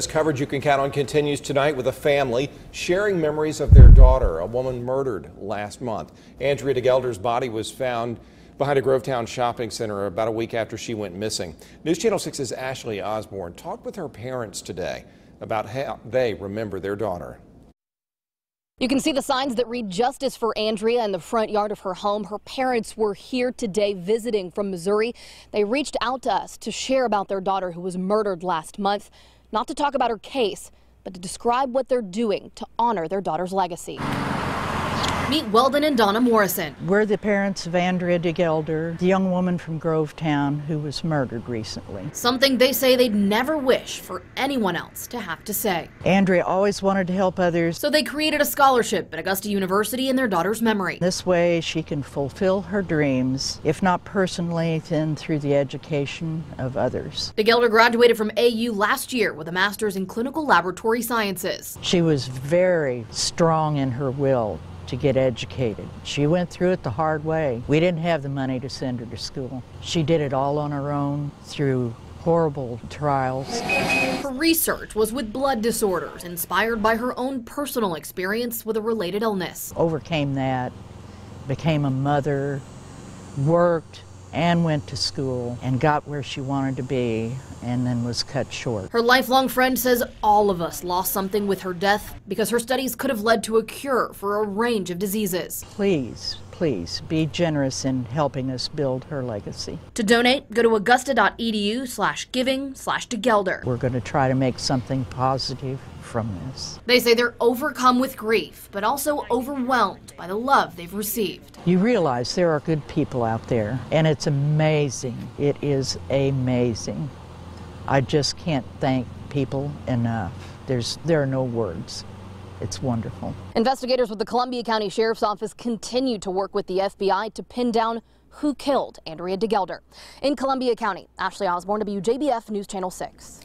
This coverage you can count on continues tonight with a family sharing memories of their daughter, a woman murdered last month. Andrea DeGhelder's body was found behind a Grovetown shopping center about a week after she went missing. News Channel 6's Ashley Osborne talked with her parents today about how they remember their daughter. You can see the signs that read "Justice for Andrea" in the front yard of her home. Her parents were here today visiting from Missouri. They reached out to us to share about their daughter who was murdered last month. Not to talk about her case, but to describe what they're doing to honor their daughter's legacy. Meet Weldon and Donna Morrison. We're the parents of Andrea DeGhelder, the young woman from Grovetown who was murdered recently. Something they say they'd never wish for anyone else to have to say. Andrea always wanted to help others. So they created a scholarship at Augusta University in their daughter's memory. This way she can fulfill her dreams, if not personally, then through the education of others. DeGhelder graduated from AU last year with a master's in clinical laboratory sciences. She was very strong in her will to get educated. She went through it the hard way. We didn't have the money to send her to school. She did it all on her own through horrible trials. Her research was with blood disorders, inspired by her own personal experience with a related illness. Overcame that, became a mother, worked, and went to school and got where she wanted to be, and then was cut short. Her lifelong friend says all of us lost something with her death because her studies could have led to a cure for a range of diseases. Please, please be generous in helping us build her legacy. To donate, go to augusta.edu/giving/DeGhelder. We're going to try to make something positive from this. They say they're overcome with grief, but also overwhelmed by the love they've received. You realize there are good people out there, and it's amazing. It is amazing. I just can't thank people enough. There are no words. It's wonderful. Investigators with the Columbia County Sheriff's Office continue to work with the FBI to pin down who killed Andrea DeGhelder. In Columbia County, Ashley Osborne, WJBF News Channel 6.